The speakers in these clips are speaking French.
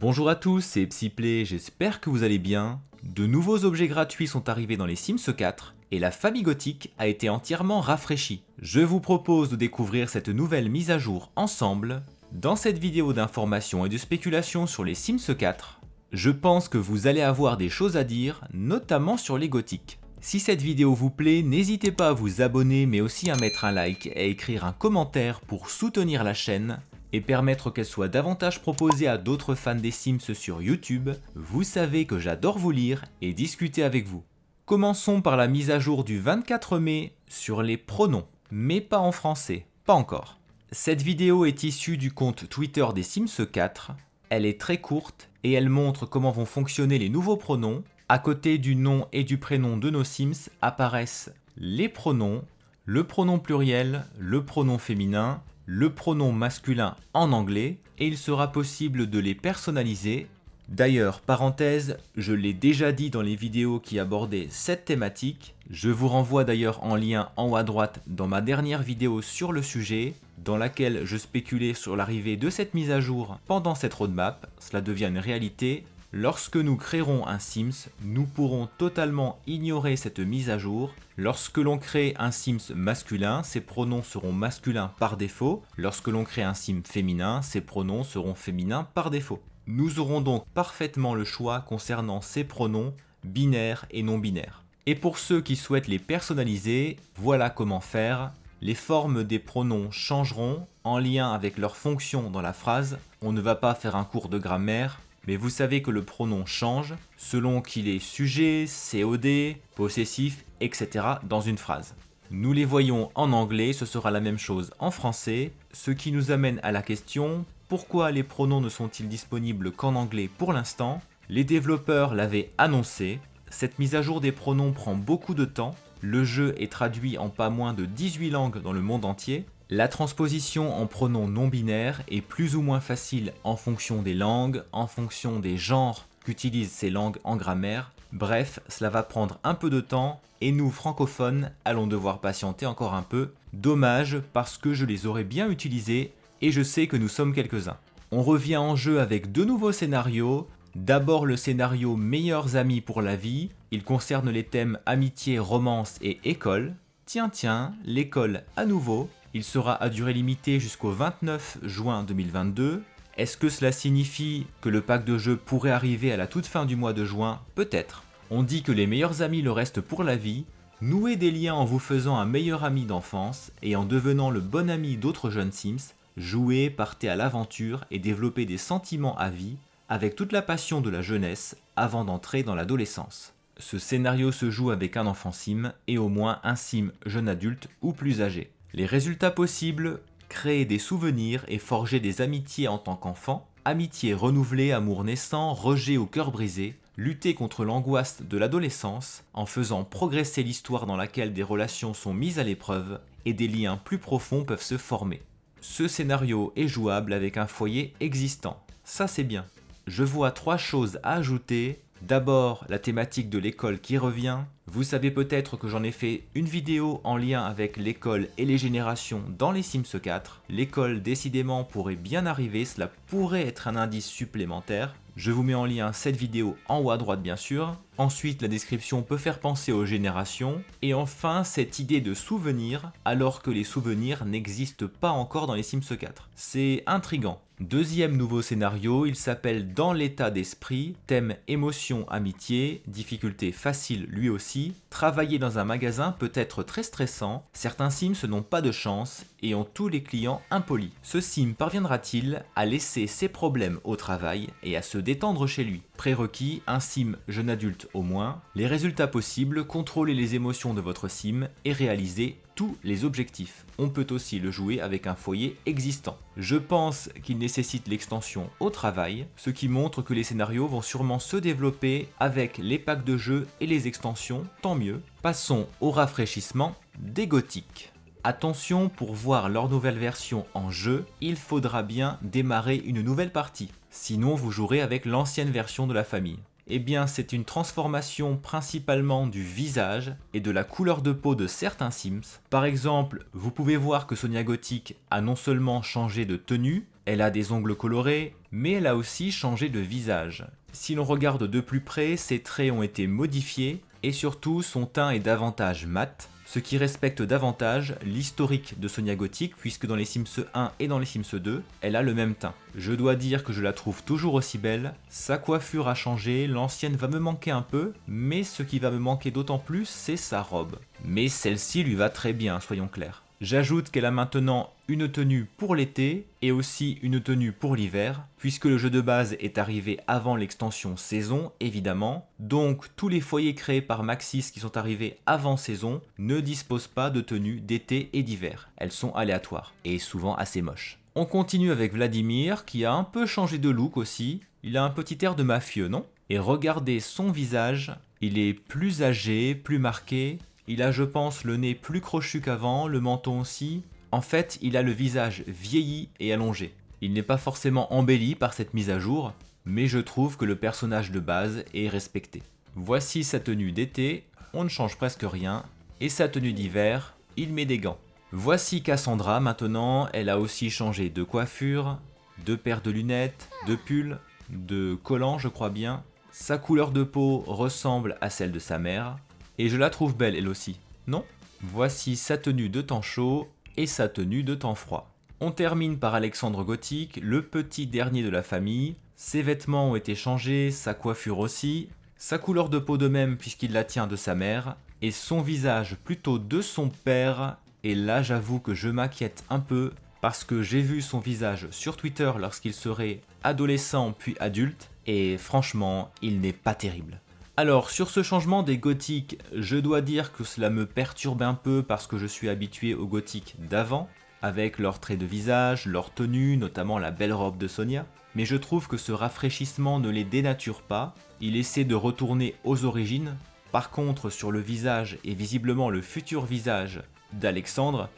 Bonjour à tous, c'est Psyplay, j'espère que vous allez bien. De nouveaux objets gratuits sont arrivés dans les Sims 4 et la famille gothique a été entièrement rafraîchie. Je vous propose de découvrir cette nouvelle mise à jour ensemble. Dans cette vidéo d'information et de spéculation sur les Sims 4, je pense que vous allez avoir des choses à dire, notamment sur les gothiques. Si cette vidéo vous plaît, n'hésitez pas à vous abonner mais aussi à mettre un like et à écrire un commentaire pour soutenir la chaîne et permettre qu'elle soit davantage proposée à d'autres fans des Sims sur YouTube. Vous savez que j'adore vous lire et discuter avec vous. Commençons par la mise à jour du 24 mai sur les pronoms, mais pas en français, pas encore. Cette vidéo est issue du compte Twitter des Sims 4, elle est très courte et elle montre comment vont fonctionner les nouveaux pronoms. À côté du nom et du prénom de nos Sims apparaissent les pronoms, le pronom pluriel, le pronom féminin, le pronom masculin en anglais, et il sera possible de les personnaliser. D'ailleurs, parenthèse, je l'ai déjà dit dans les vidéos qui abordaient cette thématique, je vous renvoie d'ailleurs en lien en haut à droite dans ma dernière vidéo sur le sujet, dans laquelle je spéculais sur l'arrivée de cette mise à jour pendant cette roadmap. Cela devient une réalité. Lorsque nous créerons un Sims, nous pourrons totalement ignorer cette mise à jour. Lorsque l'on crée un Sims masculin, ses pronoms seront masculins par défaut. Lorsque l'on crée un Sim féminin, ses pronoms seront féminins par défaut. Nous aurons donc parfaitement le choix concernant ces pronoms binaires et non binaires. Et pour ceux qui souhaitent les personnaliser, voilà comment faire. Les formes des pronoms changeront en lien avec leur fonction dans la phrase. On ne va pas faire un cours de grammaire, mais vous savez que le pronom change selon qu'il est sujet, COD, possessif, etc. dans une phrase. Nous les voyons en anglais, ce sera la même chose en français, ce qui nous amène à la question, pourquoi les pronoms ne sont-ils disponibles qu'en anglais pour l'instant? Les développeurs l'avaient annoncé, cette mise à jour des pronoms prend beaucoup de temps, le jeu est traduit en pas moins de 18 langues dans le monde entier. La transposition en pronoms non binaires est plus ou moins facile en fonction des langues, en fonction des genres qu'utilisent ces langues en grammaire. Bref, cela va prendre un peu de temps et nous, francophones, allons devoir patienter encore un peu. Dommage parce que je les aurais bien utilisés et je sais que nous sommes quelques-uns. On revient en jeu avec deux nouveaux scénarios. D'abord le scénario Meilleurs amis pour la vie. Il concerne les thèmes amitié, romance et école. Tiens, l'école à nouveau. Il sera à durée limitée jusqu'au 29 juin 2022. Est-ce que cela signifie que le pack de jeu pourrait arriver à la toute fin du mois de juin? Peut-être. On dit que les meilleurs amis le restent pour la vie. Nouez des liens en vous faisant un meilleur ami d'enfance et en devenant le bon ami d'autres jeunes Sims. Jouez, partez à l'aventure et développez des sentiments à vie avec toute la passion de la jeunesse avant d'entrer dans l'adolescence. Ce scénario se joue avec un enfant Sim et au moins un Sim jeune adulte ou plus âgé. Les résultats possibles, créer des souvenirs et forger des amitiés en tant qu'enfant, amitié renouvelée, amour naissant, rejet au cœur brisé, lutter contre l'angoisse de l'adolescence en faisant progresser l'histoire dans laquelle des relations sont mises à l'épreuve et des liens plus profonds peuvent se former. Ce scénario est jouable avec un foyer existant, ça c'est bien. Je vois trois choses à ajouter. D'abord, la thématique de l'école qui revient. Vous savez peut-être que j'en ai fait une vidéo en lien avec l'école et les générations dans les Sims 4. L'école décidément pourrait bien arriver, cela pourrait être un indice supplémentaire. Je vous mets en lien cette vidéo en haut à droite bien sûr. Ensuite, la description peut faire penser aux générations. Et enfin, cette idée de souvenir, alors que les souvenirs n'existent pas encore dans les Sims 4. C'est intriguant. Deuxième nouveau scénario, il s'appelle Dans l'état d'esprit, thème émotion, amitié, difficulté facile lui aussi. Travailler dans un magasin peut être très stressant, certains Sims n'ont pas de chance et ont tous les clients impolis. Ce Sim parviendra-t-il à laisser ses problèmes au travail et à se détendre chez lui? Prérequis, un Sim jeune adulte au moins. Les résultats possibles, contrôler les émotions de votre Sim et réaliser tous les objectifs. On peut aussi le jouer avec un foyer existant. Je pense qu'il nécessite l'extension au travail, ce qui montre que les scénarios vont sûrement se développer avec les packs de jeux et les extensions, tant mieux. Passons au rafraîchissement des gothiques. Attention, pour voir leur nouvelle version en jeu, il faudra bien démarrer une nouvelle partie. Sinon, vous jouerez avec l'ancienne version de la famille. Eh bien, c'est une transformation principalement du visage et de la couleur de peau de certains Sims. Par exemple, vous pouvez voir que Sonia Gothic a non seulement changé de tenue, Elle a des ongles colorés, mais elle a aussi changé de visage. Si l'on regarde de plus près, ses traits ont été modifiés et surtout son teint est davantage mat, ce qui respecte davantage l'historique de Sonia Gothic puisque dans les Sims 1 et dans les Sims 2, elle a le même teint. Je dois dire que je la trouve toujours aussi belle, sa coiffure a changé, l'ancienne va me manquer un peu, mais ce qui va me manquer d'autant plus, c'est sa robe. Mais celle-ci lui va très bien, soyons clairs. J'ajoute qu'elle a maintenant une tenue pour l'été et aussi une tenue pour l'hiver, puisque le jeu de base est arrivé avant l'extension saison, évidemment. Donc tous les foyers créés par Maxis qui sont arrivés avant saison ne disposent pas de tenues d'été et d'hiver. Elles sont aléatoires et souvent assez moches. On continue avec Vladimir qui a un peu changé de look aussi. Il a un petit air de mafieux, non? Et regardez son visage, il est plus âgé, plus marqué. Il a, je pense, le nez plus crochu qu'avant, le menton aussi. En fait, il a le visage vieilli et allongé. Il n'est pas forcément embelli par cette mise à jour, mais je trouve que le personnage de base est respecté. Voici sa tenue d'été, on ne change presque rien, et sa tenue d'hiver, il met des gants. Voici Cassandra maintenant, elle a aussi changé de coiffure, de paire de lunettes, de pull, de collant je crois bien. Sa couleur de peau ressemble à celle de sa mère. Et je la trouve belle elle aussi, non? Voici sa tenue de temps chaud et sa tenue de temps froid. On termine par Alexandre Gothic, le petit dernier de la famille. Ses vêtements ont été changés, sa coiffure aussi, sa couleur de peau de même puisqu'il la tient de sa mère, et son visage plutôt de son père. Et là j'avoue que je m'inquiète un peu parce que j'ai vu son visage sur Twitter lorsqu'il serait adolescent puis adulte, et franchement il n'est pas terrible. Alors sur ce changement des gothiques, je dois dire que cela me perturbe un peu parce que je suis habitué aux gothiques d'avant, avec leurs traits de visage, leur tenue, notamment la belle robe de Sonia, mais je trouve que ce rafraîchissement ne les dénature pas, il essaie de retourner aux origines. Par contre sur le visage et visiblement le futur visage d'Alexandre,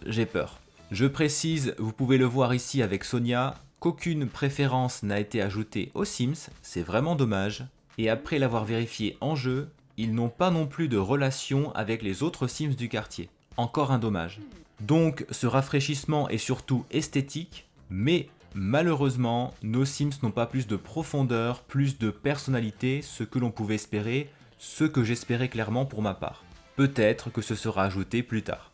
j'ai peur. Je précise, vous pouvez le voir ici avec Sonia, qu'aucune préférence n'a été ajoutée aux Sims, c'est vraiment dommage. Et après l'avoir vérifié en jeu, ils n'ont pas non plus de relation avec les autres Sims du quartier. Encore un dommage. Donc ce rafraîchissement est surtout esthétique, mais malheureusement, nos Sims n'ont pas plus de profondeur, plus de personnalité, ce que l'on pouvait espérer, ce que j'espérais clairement pour ma part. Peut-être que ce sera ajouté plus tard.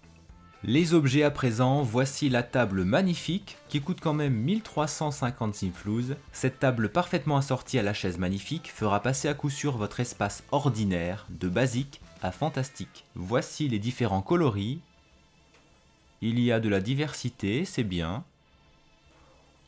Les objets à présent, voici la table magnifique qui coûte quand même 1350 simflouz. Cette table parfaitement assortie à la chaise magnifique fera passer à coup sûr votre espace ordinaire de basique à fantastique. Voici les différents coloris. Il y a de la diversité, c'est bien.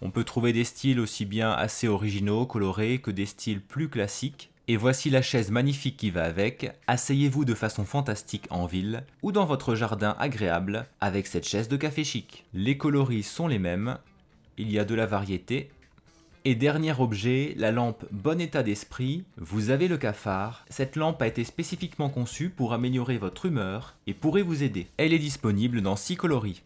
On peut trouver des styles aussi bien assez originaux, colorés, que des styles plus classiques. Et voici la chaise magnifique qui va avec, asseyez-vous de façon fantastique en ville ou dans votre jardin agréable avec cette chaise de café chic. Les coloris sont les mêmes, il y a de la variété. Et dernier objet, la lampe bon état d'esprit, vous avez le cafard. Cette lampe a été spécifiquement conçue pour améliorer votre humeur et pourrait vous aider. Elle est disponible dans 6 coloris.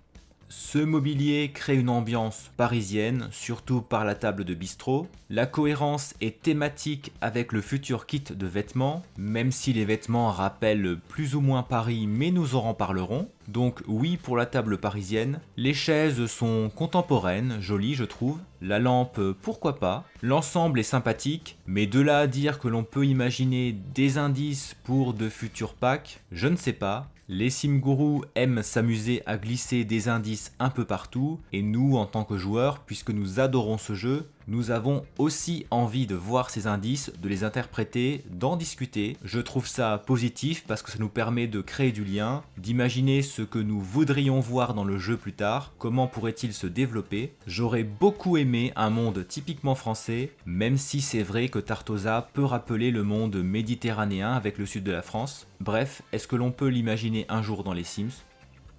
Ce mobilier crée une ambiance parisienne, surtout par la table de bistrot. La cohérence est thématique avec le futur kit de vêtements, même si les vêtements rappellent plus ou moins Paris, mais nous en reparlerons. Donc oui pour la table parisienne. Les chaises sont contemporaines, jolies je trouve. La lampe, pourquoi pas. L'ensemble est sympathique, mais de là à dire que l'on peut imaginer des indices pour de futurs packs, je ne sais pas. Les Simgourous aiment s'amuser à glisser des indices un peu partout, et nous en tant que joueurs, puisque nous adorons ce jeu, nous avons aussi envie de voir ces indices, de les interpréter, d'en discuter. Je trouve ça positif parce que ça nous permet de créer du lien, d'imaginer ce que nous voudrions voir dans le jeu plus tard, comment pourrait-il se développer. J'aurais beaucoup aimé un monde typiquement français, même si c'est vrai que Tartosa peut rappeler le monde méditerranéen avec le sud de la France. Bref, est-ce que l'on peut l'imaginer un jour dans les Sims?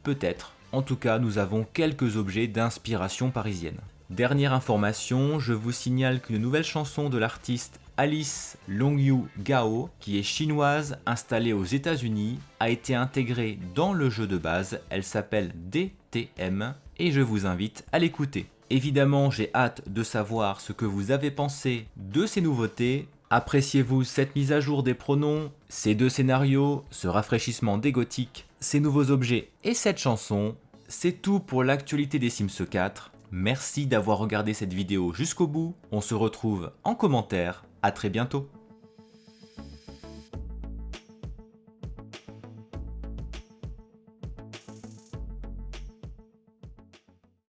Peut-être. En tout cas, nous avons quelques objets d'inspiration parisienne. Dernière information, je vous signale qu'une nouvelle chanson de l'artiste Alice Longyu Gao, qui est chinoise installée aux États-Unis, a été intégrée dans le jeu de base. Elle s'appelle DTM et je vous invite à l'écouter. Évidemment, j'ai hâte de savoir ce que vous avez pensé de ces nouveautés. Appréciez-vous cette mise à jour des pronoms, ces 2 scénarios, ce rafraîchissement des gothiques, ces nouveaux objets et cette chanson? C'est tout pour l'actualité des Sims 4. Merci d'avoir regardé cette vidéo jusqu'au bout. On se retrouve en commentaire. À très bientôt.